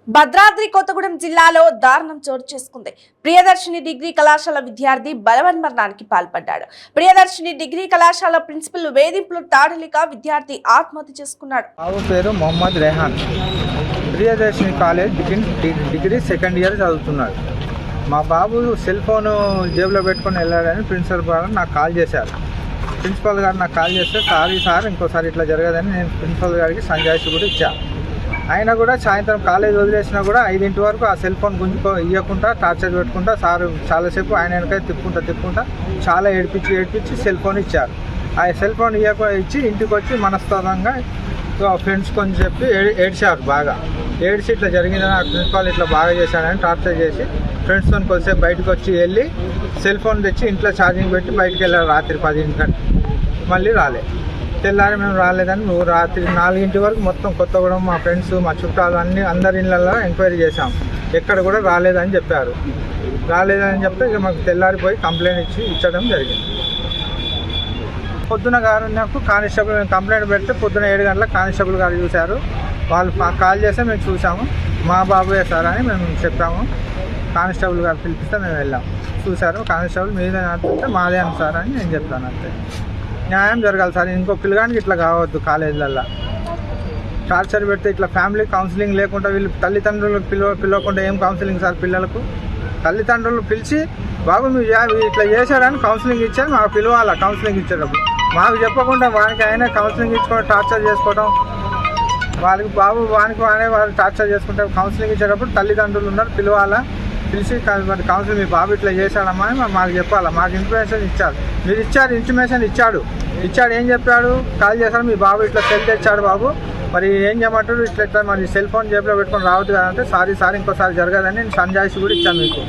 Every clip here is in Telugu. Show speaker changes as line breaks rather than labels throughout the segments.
భద్రాద్రి కొత్తగూడెం జిల్లాలో దారుణం చోటు చేసుకుంది. ప్రియదర్శిని డిగ్రీ కళాశాల విద్యార్థి బలవన్మరణానికి పాల్పడ్డాడు. ప్రియదర్శిని డిగ్రీ కళాశాల ప్రిన్సిపల్ వేధింపులు తాడలిక విద్యార్థి ఆత్మహత్య చేసుకున్నాడు.
బాబు పేరు Mohammed Rehan. Priyadarshini college degree second year చదువుతున్నాడు. మా బాబు సెల్ ఫోన్ జేబులో పెట్టుకొని వెళ్ళాడని ప్రిన్సిపల్ గారు నాకు కాల్ చేశారు. ప్రిన్సిపల్ గారు నాకు కాల్ చేస్తే సార్ ఇంకోసారి ఇట్లా జరగదని నేను ప్రిన్సిపల్ గారికి సంజాయిషి కూడా ఇచ్చాను. అయినా కూడా సాయంత్రం కాలేజ్ వదిలేసినా కూడా 5 వరకు ఆ సెల్ ఫోన్ ఇవ్వకుండా టార్చర్ పెట్టుకుంటా సార్ చాలాసేపు ఆయన వెనక తిప్పుకుంటా చాలా ఏడిపించి సెల్ ఫోన్ ఇచ్చారు. ఆ సెల్ ఫోన్ ఇచ్చి ఇంటికి వచ్చి మనస్తత్వంగా ఫ్రెండ్స్ కొని చెప్పి ఏడ్చారు. బాగా ఏడ్చి ఇట్లా జరిగిందని ఆ ప్రిన్సిపాల్ ఇట్లా బాగా చేశాడని టార్చర్ చేసి ఫ్రెండ్స్తో కొద్దిసేపు బయటకు వచ్చి వెళ్ళి సెల్ ఫోన్ తెచ్చి ఇంట్లో ఛార్జింగ్ పెట్టి బయటకు వెళ్ళారు. రాత్రి 10 మళ్ళీ రాలేదు. తెల్లారి మేము రాలేదని నువ్వు రాత్రి 4 వరకు మొత్తం కొత్తగూడెం మా ఫ్రెండ్స్ మా చుట్టాలు అందరి ఇళ్ళల్లో ఎంక్వైరీ చేశాం. ఎక్కడ కూడా రాలేదని చెప్పారు. రాలేదని చెప్తే ఇక మాకు తెల్లారిపోయి కంప్లైంట్ ఇచ్చడం జరిగింది. పొద్దున గారు నాకు కానిస్టేబుల్ కంప్లైంట్ పెడితే పొద్దున 7 గంటలకు కానిస్టేబుల్ గారు చూశారు. వాళ్ళు కాల్ చేస్తే మేము చూసాము. మా బాబుయే సార్ అని మేము చెప్పాము. కానిస్టేబుల్ గారు పిలిపిస్తే మేము వెళ్ళాము. చూశారు. కానిస్టేబుల్ మీదే అంటే మాదే అని సార్ అని నేను చెప్తాను. అంతే న్యాయం జరగాలి సార్. ఇంకో పిల్లగానికి ఇట్లా కావద్దు. కాలేజీలల్లో టార్చర్ పెడితే ఇట్లా ఫ్యామిలీ కౌన్సిలింగ్ లేకుండా వీళ్ళు తల్లిదండ్రులకు పిలవకుండా ఏం కౌన్సిలింగ్ సార్? పిల్లలకు తల్లిదండ్రులు పిలిచి బాబు మీరు ఇట్లా చేశారని కౌన్సిలింగ్ ఇచ్చారు. మాకు పిలవాలా కౌన్సిలింగ్ ఇచ్చేటప్పుడు? మాకు చెప్పకుండా వానికి ఆయన కౌన్సిలింగ్ ఇచ్చుకొని టార్చర్ చేసుకోవడం, వాళ్ళకి బాబు వానికి వాళ్ళు టార్చర్ చేసుకుంటే కౌన్సిలింగ్ ఇచ్చేటప్పుడు తల్లిదండ్రులు ఉన్నారు, పిలవాలా. పిలిచి మరి కౌన్సిలింగ్ మీ బాబు ఇట్లా చేశాడమ్మా అని మాకు చెప్పాలా. మాకు ఇన్ఫర్మేషన్ ఇచ్చారు. మీరు ఇచ్చారు, ఇంటిమేషన్ ఇచ్చాడు. ఏం చెప్పాడు? కాల్ చేశాడు, మీ బాబు ఇట్లా సెల్ తెచ్చాడు బాబు, మరి ఏం చేయమంటారు? ఇట్లా మరి సెల్ ఫోన్ జేబులో పెట్టుకొని రావద్దు కదంటే సారీ ఇంకోసారి జరగదని నేను సంజాయిషి కూడా ఇచ్చాను మీకు.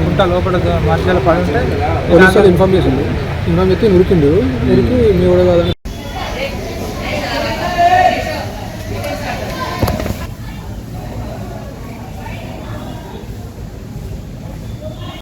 కుంట లోపల మధ్యలో పడి ఉంటే
ఇన్ఫర్మేషన్ ఇన్ఫార్మ్ చేస్తే ఉరికిండు. మీ కూడా కాదని